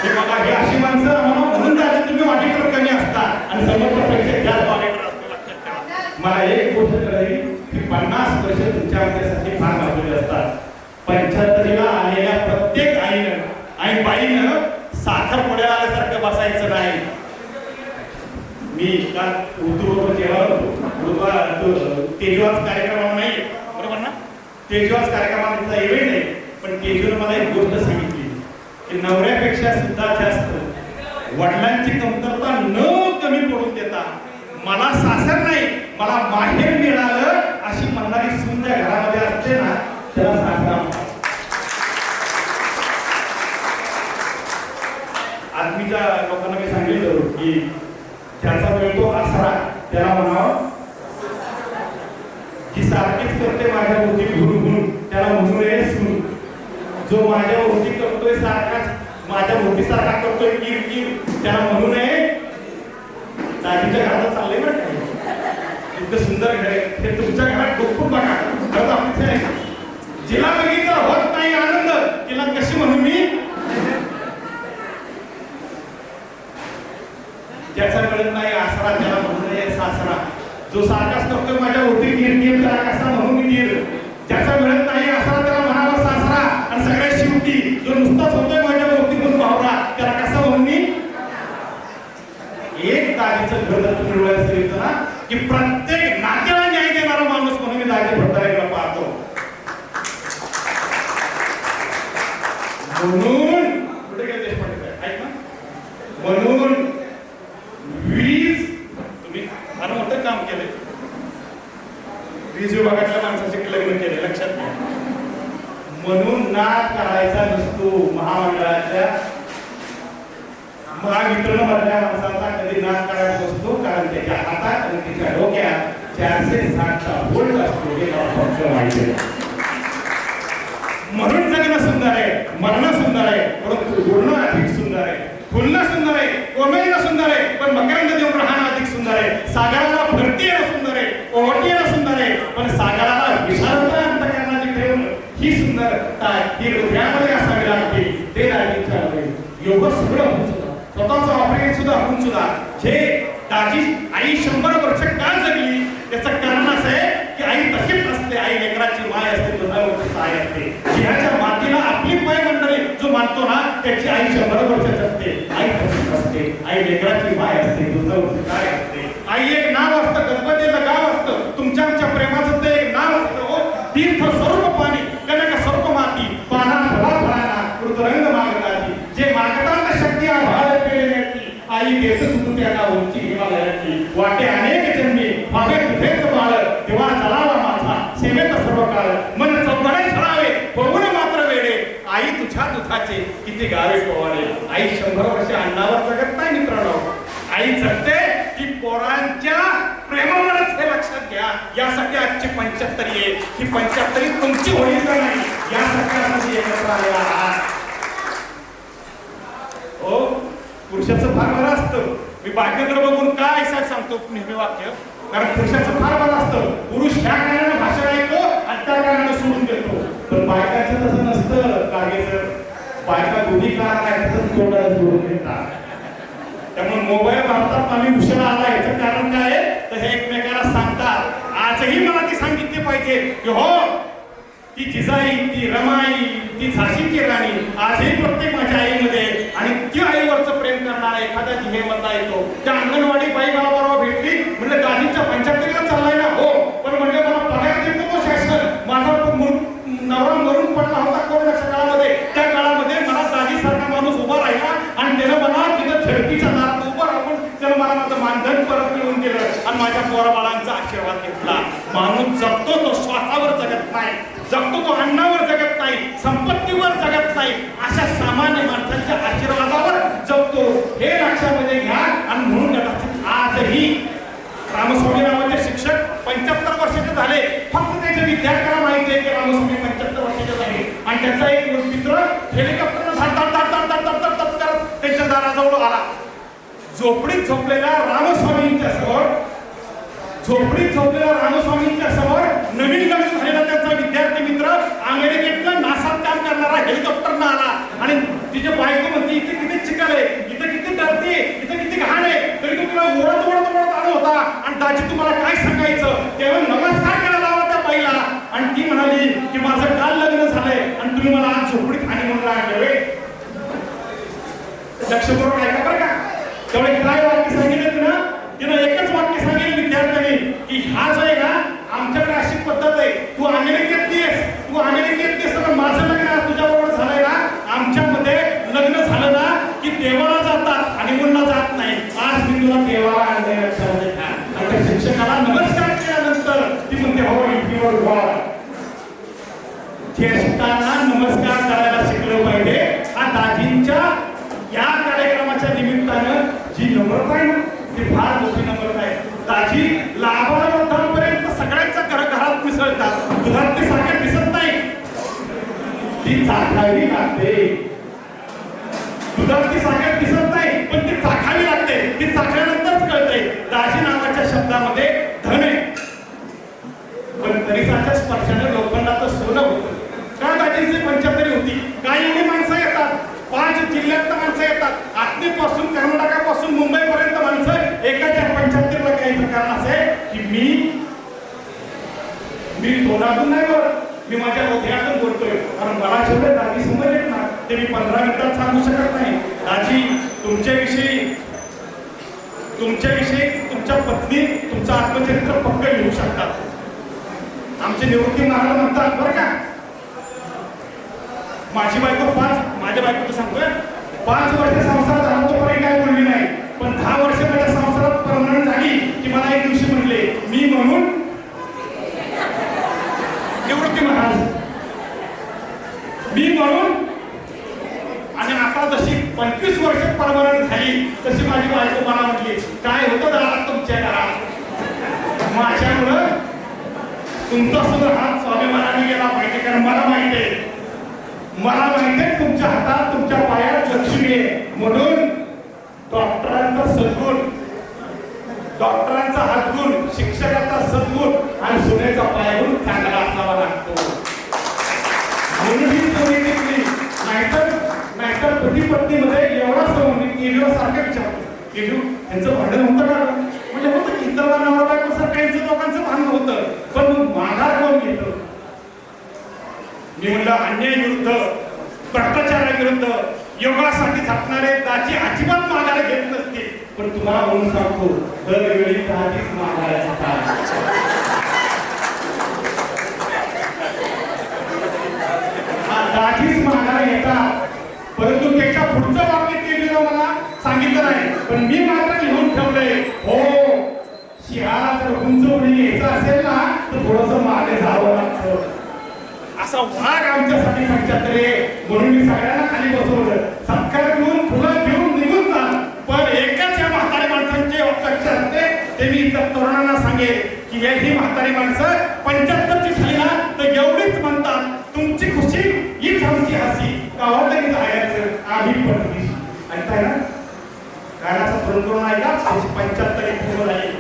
हे बघा ही अशी माणसं आम्हाला म्हणून जाते तुम्ही वाटेकर कमी असता आणि समोरच्या पेक्षा जास्त वाटेकर असतो लक्षात ठेवा. मला एक गोष्ट कळली की 50 वर्ष तुमच्या आमच्यासाठी फार महत्त्वाची असतात. 75ला आलेल्या प्रत्येक आईनं आणि बाईनं साखर पुढ्याला आल्यासारखं बसायचं नाही. मी का उर्दूवर जेव्हा तेजवास कार्यक्रमावर नाही बरोबर ना तेजवास कार्यक्रमाचा इव्हेंट आहे पण तेजून मला एक गोष्ट सांगितली की नवऱ्यापेक्षा सुद्धा जास्त वडिलांची कमतरता न कमी पडून देता मला सासर नाही मला माहेर मिळालं अशी म्हणणारी सून ज्या घरामध्ये असते ना त्याला सासरा म्हणतात. आदमीच्या लोकांना मी सांगितलं की त्याचा मिळतो आसरा त्याला म्हणावं की सारखीच करते माझ्या वृत्ती घुरून त्याला म्हणू नये सून. जो माझ्या वृत्ती करतोय सारखाच माझ्या वृत्तीसारखा करतोय कीर त्याला म्हणू नये. दादीच्या घरात चाललंय ना इतकं सुंदर घर आहे हे तुमच्या घरात डोकून बघा जिला बघितलं होत नाही आनंद तिला कशी म्हणू मी. ज्याचा मिळत नाही आसरा त्याला म्हणू नये सासरा. जो सारखाच करतोय माझ्या वृत्ती कीर त्याला कसा म्हणू मी कीर. ज्याचा मिळत नाही आसरा त्याला म्हणावा सासरा आणि सगळ्यात शेवटी जो नुसताच होतोय माझ्या वृत्ती म्हणून भावरा त्याला कसा म्हणून मी. एक दाजीचं घर जर तुम्ही मिळवायचं ना की प्रत्येक नात्याला न्याय देणारा माणूस म्हणून मी दाजी भट्टारेला पाहतो. म्हणून कुठे गेले देशपांडे ऐक ना म्हणून वीज तुम्ही फार मोठं काम केलंय. वीज विभागातल्या माणसाचे लग्न केले लक्षात घ्या. म्हणून नाद काढायचा नसतो महामंडळाच्या महावितरण मधल्या माणसाचा कधी नाद काढायचा नसतो कारण त्याच्या हातात आणि त्याच्या डोक्यात 460चा बोल्ट असतो हे फक्त माहिती आहे. म्हणून जगणं सुंदर आहे मरणं सुंदर आहे परंतु बोलणं अधिक सुंदर आहे. फुलणं सुंदर आहे कोमेलणं सुंदर आहे पण मकरंद देऊन राहणं अधिक सुंदर आहे. सागराला भरती येणं सुंदर आहे ओहटी येणं सुंदर आहे पण सागराला विशालता अंतकरणाची ठेवणं ही सुंदरता ही हृदयामध्ये असावी लागते. ते दाजींच्या एवढं सगळं होऊन सुद्धा स्वतःचं ऑपरेशन सुद्धा होऊन सुद्धा जे दाजी आई 100 वर्ष का जगली त्याचं कारण असं आहे की आई तशीच असते. आई लेकराची माय असते दुधावरची साय असते. जिहाच्या मातीला आपली पाय मंडळी जो मानतो ना त्याची आई 100 वर्षाची असते. आई तशीच असते. आई लेकराची माय असते दुधावरची साय असते. आई एक नाव असतं गणपतीचं गाव असतं तुमच्या आमच्या प्रेमाचं ते एक नाव असतं. हो तीर्थ सर्व पाणी कनक सर्व माती पाना फळा फळाना कृतरंग मागताची जे मागताना शक्ती आभाळ पेलेली आई देत सुद्धा त्याला उंची हिमालयाची वाटे अनेक जन्मी भावे तुझेच बाळ तेव्हा चलावा माझा सेवेत सर्व काळ मन चौघडे छळावे होऊन मात्र वेडे आई तुझ्या दुधाचे किती गावे पोवाडे. आई 100 वर्ष अन्नावर जगत नाही मित्रांनो. आई जगते की पोरांच्या प्रेमावरच हे लक्षात घ्या. यासाठी आजची 75 आहे ही 75 तुमची होईल का नाही यासाठी आपण एकत्र आलेला आहात. हो पुरुषाचं फार बरं असतं. मी बायकाकडे बघून काय साहेब सांगतो नेहमी वाक्य कारण पुरुषाचं फार बरं असतं. पुरुष ह्या कारणाने भाषण ऐकतो आणि त्या कारणाने सोडून देतो पण बायकाचं तसं नसतं. कागेचं बायका दोन्ही कारण आहेत तोंडाला सोडून देतात. त्यामुळे मोबाईल भारतात आम्ही उशिरा आला याचं कारण काय तर हे एकमेकाला सांगतात. आजही मला ती सांगितली पाहिजे की हो ती जिजाई ती रमाई ती झाशीची राणी आजही प्रत्येक माझ्या आईमध्ये आणि ती आईवरचं प्रेम करणारा एखादा जिहेमधला येतो. त्या अंगणवाडी बाई मला बरोबर भेटली म्हणलं दाजींच्या 75ला चाललाय ना हो पण म्हणजे मला पगार देतो तो शासन. माझा नवरा मरून पडला होता कोरोनाच्या काळामध्ये. त्या काळामध्ये मला दाजीसारखा माणूस उभा राहिला आणि त्यानं मला तिथं झडपीच्या दारात उभं राहून त्यानं मला माझं मानधन परत मिळवून दिलं आणि माझ्या पोराबाळांचा आशीर्वाद घेतला. माणूस जगतो तो श्वासावर जगत नाही जगतो तो अन्नावर जगत नाही संपत्तीवर जगत नाही अशा सामान्य माणसाच्या आशीर्वादावर जगतो हे लक्षामध्ये घ्या. आणि म्हणून कदाचित आजही रामस्वामी नावाचे शिक्षक 75 वर्षाचे झाले. फक्त त्याच्या विद्यार्थ्यांना माहिती आहे की रामस्वामी 75 वर्षाचे झाले आणि त्याचा एक मित्र हेलिकॉप्टरनं धडधड करत त्यांच्या दाराजवळ आला. झोपडीत झोपलेल्या रामस्वामींच्या समोर नवीन लग्न झालेला त्यांचा विद्यार्थी मित्र अमेरिकेतला नासात काम करणार म्हणाली की माझं काल लग्न झालंय आणि तुम्ही मला आज झोपडीत आणि म्हणून आणले. लक्षपूर्वक ऐका बरं का. तेवढे काय वाक्य सांगितलं ना, तिनं एकच वाक्य सांगितलं विद्यार्थ्यांनी की हा जो आहे ना, आमच्याकडे अशी पद्धत आहे, तू अमेरिकेत येस तर माझं लग्न तुझ्या बरोबर झालंय ना, आमच्यामध्ये लग्न झालं ना की देवाला जातात आणि मुलांना जात नाही. आज मी तुला देवाला आणले. आणि शिक्षकाला नमस्कार केल्यानंतर ती म्हणते हो युटीवर वा. ज्येष्ठांना नमस्कार करायला शिकलं पाहिजे. हा दाजींच्या या कार्यक्रमाच्या निमित्तानं जी नम्रता आहे ना, ती फार मोठी नम्रता आहे. दाजी लाभार्थ्यांपर्यंत सगळ्यांच्या घरात मिसळतात. दुधात ती साखर दिसत नाही, ती चाखावी लागते. दुधात ती साखर दिसत नाही पण ती चाखावी लागते. ती चाखल्यानंतरच कळते दाजी नावाच्या शब्दामध्ये धन आहे. पण तरीसाच्या स्पर्शाने लोखंडाचं सोनं होतं. का दाजींची 75 होती. काय एवढी माणसं येतात, 5 जिल्ह्यात माणसं येतात. आत्मीपासून कर्नाटकापासून मुंबईपर्यंत माणसं एकाच्या 75 ला यायचं कारण असं आहे की मी तोंडातून नाही बोलत, मी माझ्या हृदयातून बोलतोय. कारण मला जेवढे दाजी समजलेत ना ते मी 15 मिनिटात सांगू शकत नाही. दाजी तुमच्याविषयी तुमच्या पत्नी तुमचं आत्मचरित्र पक्क लिहू शकतात. आमचे निवृत्ती महाराज म्हणतात बरं का, माझी बायको माझ्या बायकोचं सांगतोय 5 वर्ष संसारात राहून तोपर्यंत काय बोलली नाही, पण 10 वर्ष माझ्या संसारात परमनंट झाली की मला एक दिवशी म्हणले मी म्हणून निवृत्ती महाराज मी म्हणून. आणि आता जशी 25 वर्ष परमनंट झाली तशी माझी बायको मला म्हटली काय होतं दारात तुमच्या घरात. माझ्यामुळं तुमचा सुद्धा हात स्वाभिमानाने गेला पाहिजे. कारण मला माहिती आहे तुमच्या हातात तुमच्या पायात लक्ष्मी आहे. म्हणून डॉक्टरांचा सद्गुण, डॉक्टरांचा हातगुण, शिक्षकाचा सद्गुण आणि सुनेचा पायगुण चांगला असावा लागतो. म्हणून ही चोरी घेतली. नाहीतर पती पत्नीमध्ये एवढा संबंधित केलीवर सारखं विचारतो केलू यांचं भांडण होतं का, म्हणजे होतं की इतर नवरा बायको सारखं दोघांचं भांडण होतं. पण मग माघार कोण घेतं. मी म्हणलं अन्यायाविरुद्ध, भ्रष्टाचाराविरुद्ध, योगासाठी झटणारे दाजी अजिबात माघार घेत नसते. पण तुम्हाला म्हणून सांगतो दरवेळी दाजीच माघार दाजीच माघार घेतात. परंतु त्याच्या पुढचं वाक्य केलेलं मला सांगितलं नाही, पण मी मात्र लिहून ठेवलंय हो शिहाला जर उंच उडी यायचं असेल ना तर थोडस मागे जावं लागतं. असा वाघ आमच्यासाठी 75. म्हणून मी सगळ्यांना खाली बसवलं. सत्कार घेऊन फुलं घेऊन निघून जा. पण एकच या म्हातारी माणसांचे अपेक्षा असते ते मी इतर तरुणांना सांगेल की ही म्हातारी माणसं 75ची झाली ना तर एवढीच म्हणतात तुमची खुशी हीच आमची हसी. गावात तरी जायचं आम्ही पण ऐकताय ना. गाण्याचा तरुण ऐका 75 पूर्ण झाली.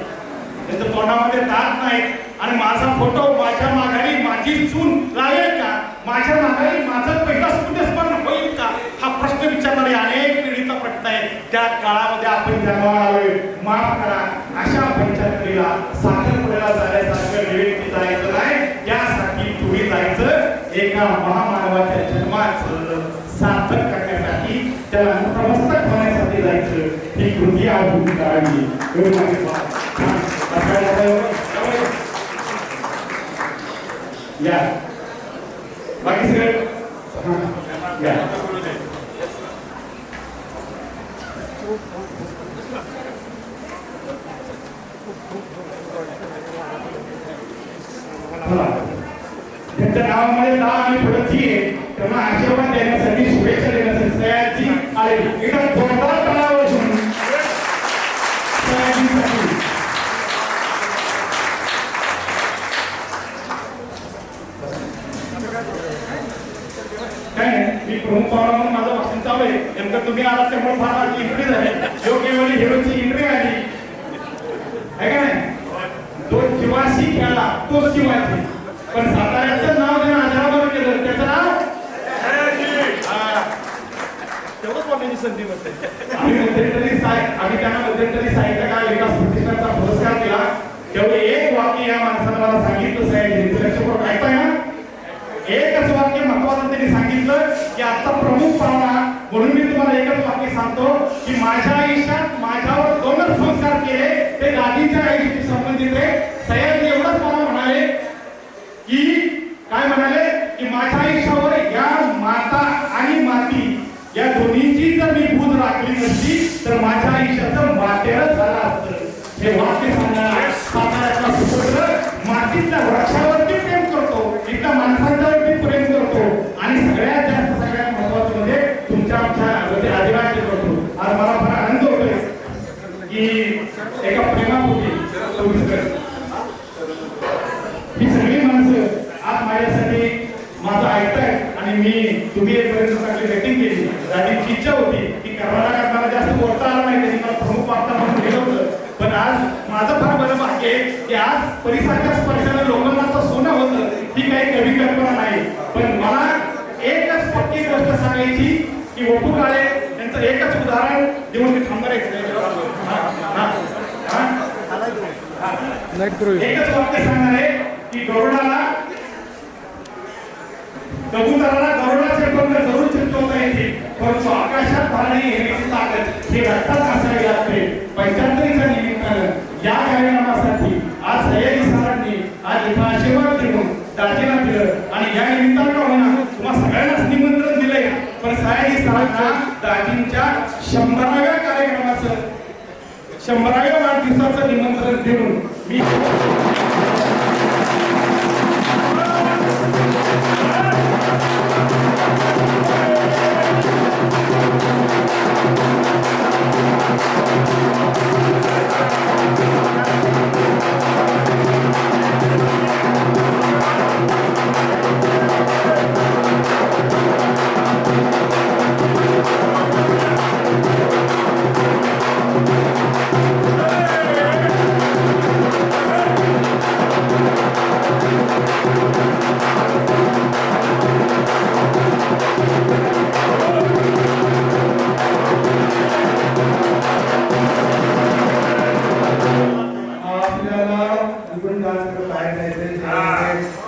त्यांच्या तोंडामध्ये दात नाही आणि माझा फोटो माझ्या माघारी माझी चून लावेल का, माझ्या माघारी माझं पहिला स्फुटस्पन्न होईल का, हा प्रश्न विचारणारे अनेक पिढीचा प्रश्न आहे. त्या काळामध्ये आपण जन्माला आलोय, माफ करा. अशा 75ला साखरपुड्याला जाण्यासारखं विवेक जायचं नाही. त्यासाठी पुढे जायचं. एका महामानवाच्या जन्माचं सार्थक करण्यासाठी, त्याला नतमस्तक होण्यासाठी जायचं. ही कृती आपण करावी. या बाकी सगळे या त्यांच्या नावामध्ये दहा आणि पुढची आहे. त्यांना आशीर्वाद देण्यासाठी, शुभेच्छा देण्यासाठी सयाजी आले. एकदा जोरदार तणाव असून सयाजीसाठी मी प्रमुख पाहुणा म्हणून माझं भाषण चालू आहे. नेमकं तुम्ही आलात त्यामुळे फार एंट्री झाली. योग्यवेळी हिरोची एंट्री आली आहे का नाही. तो शिवाशी खेळला तो शिवाजी, पण साताऱ्याचं नाव त्यानं आजारावर केलं. त्याचं नाव तेवढंच बोलण्याची संधी मिळते. आम्ही त्यांना मध्यंतरी साहित्यकार विकास प्रतिष्ठानचा पुरस्कार दिला. तेवढे एक वाक्य या माणसानं मला सांगितलं साहेब लक्ष करून ऐकताय ना. एकच वाक्य महत्वाचं त्यांनी सांगितलं की आजचा प्रमुख पाहुणा म्हणून मी तुम्हाला एकच वाक्य सांगतो की माझ्या आयुष्यात माझ्यावर दोनच संस्कार केले ते दादीच्या आयुष्याशी संबंधित आहे. सयाजी एवढंच मला म्हणाले की काय म्हणाले की माझ्या आयुष्यावर या माता आणि माती या दोन्हीची जर मी बूज राखली नसती तर माझ्या आयुष्याचं मातेरच झालं असतं. हे वाक्य सांगणारा साताऱ्याचा सुपुत्र मातीतल्या वृक्षावरती प्रेम करतो, इथल्या माणसांच्यावरती प्रेम करतो आणि सगळ्यात महत्वाचं म्हणजे तुमच्या आमच्या आदिवासी करतो. आज मला फार आनंद होतोय की एका प्रेमापोटी ही सगळी माणसं आज माझ्यासाठी माझं ऐकतायत आणि मी तुम्ही एकपर्यंत चांगली रेटिंग केली. दादीची इच्छा होती की कर्नाटकात मला जास्त बोलता आलं नाही, त्यांनी मला प्रमुख पाहता म्हणून केलं होतं. पण आज माझं फार बरं भाग्य आहे की आज परिसराच्या स्पर्शानं लोकांना सोनं होतं ही काही कमी कल्पना नाही. पण मला एकच पक्की गोष्ट सांगायची की वपू काळे यांचं एकच उदाहरण देऊन मी थांबणार आहे. एकच वाक्य सांगणार आहे की गरुडाला कबुतराला गरुडाचे पंख जरूर चिटकवता येते परंतु आकाशात पाणी येण्याची ताकद हे रक्तात असावी लागते. 75च्या निमित्तानं या कार्यक्रमासाठी आज सयाजी सरांनी आज इथं आशीर्वाद देऊन दाजीला दिलं आणि या निमित्तानं का होईना तुम्हा सगळ्यांनाच निमंत्रण दिलंय. पण सयाजी सरांना दाजींच्या 100व्या कार्यक्रमाचं 100व्या वाढदिवसाचं निमंत्रण देऊन मी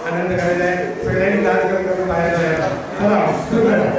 आनंद करायचा आहे. सगळ्यांनी डान्स करत बाहेर जायला. चला सुरू करा.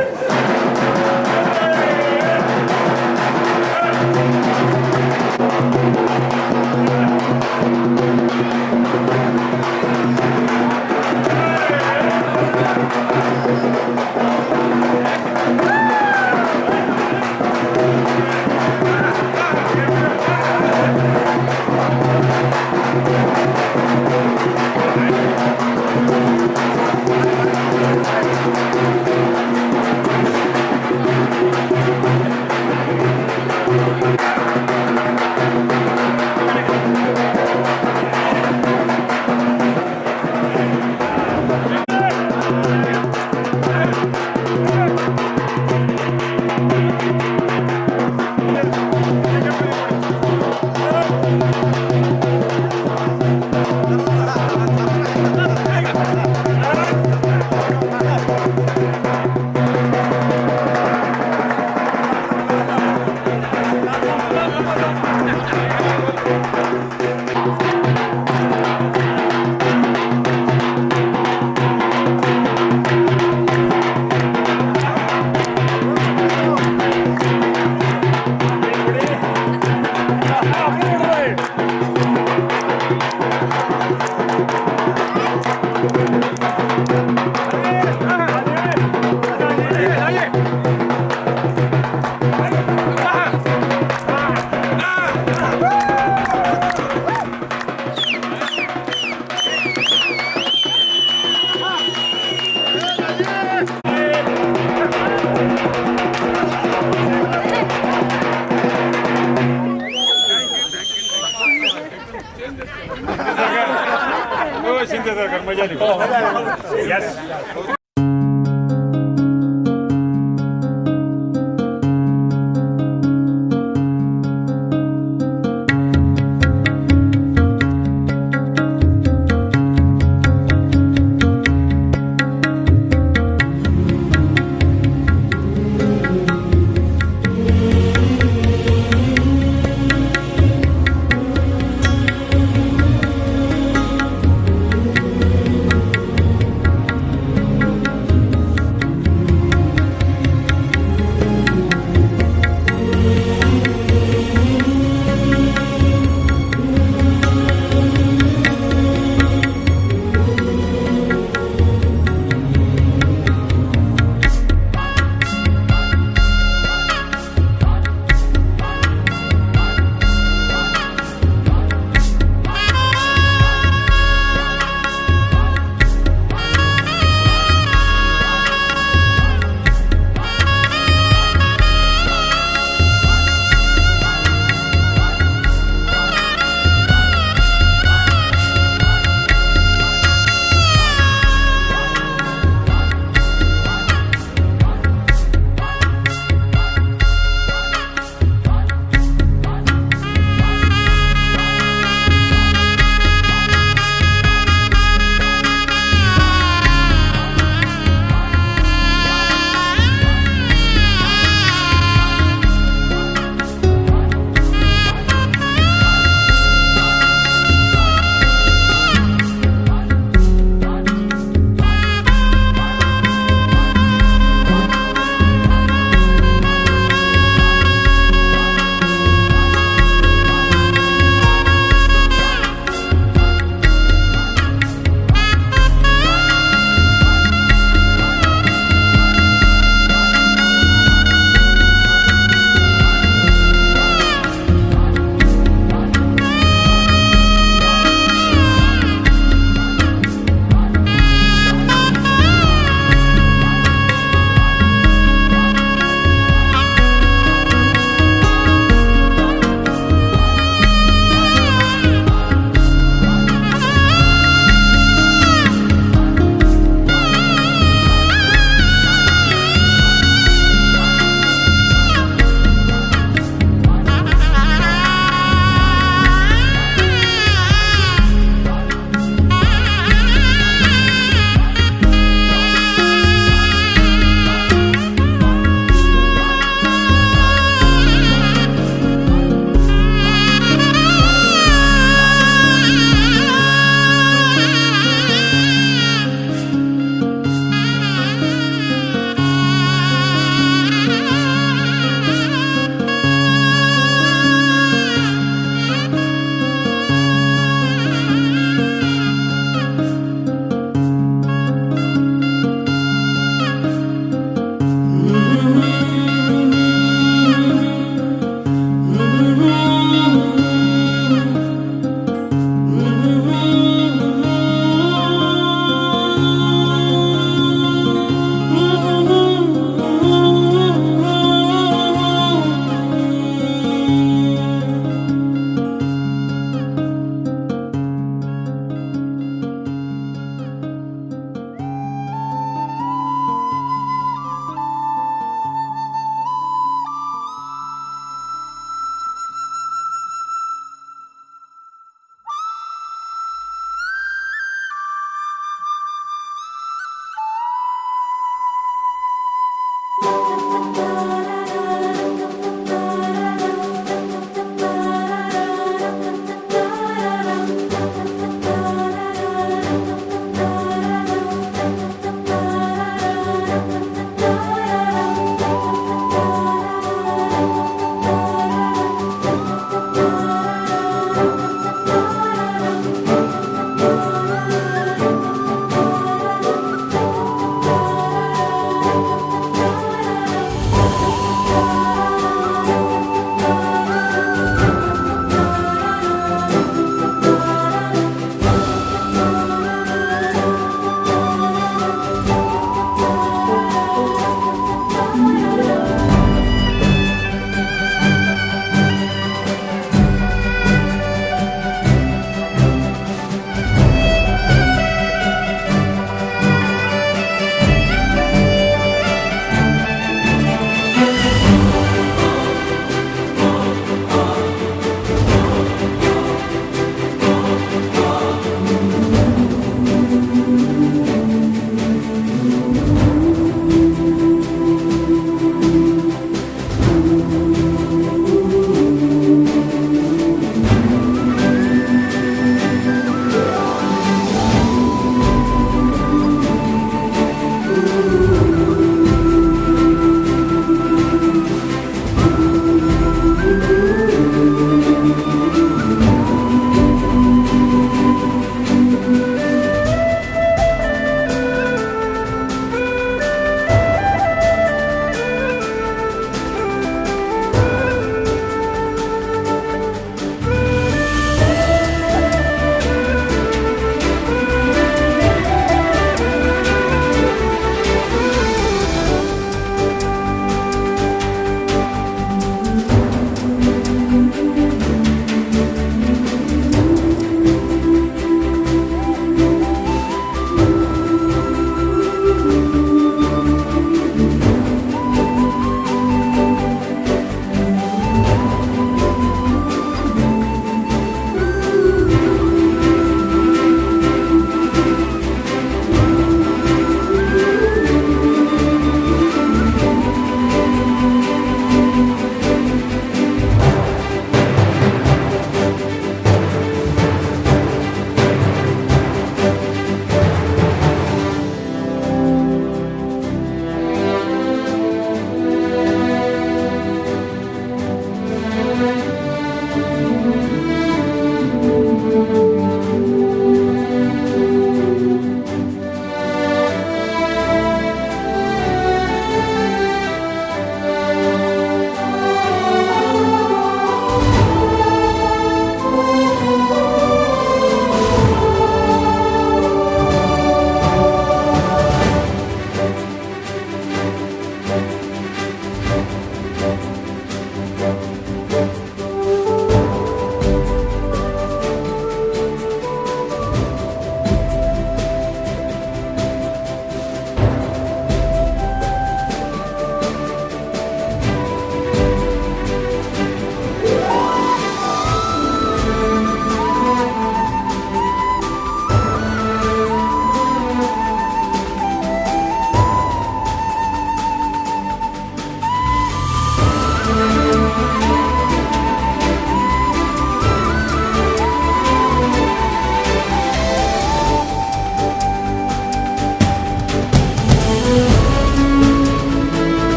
शिंदे सरकार मजा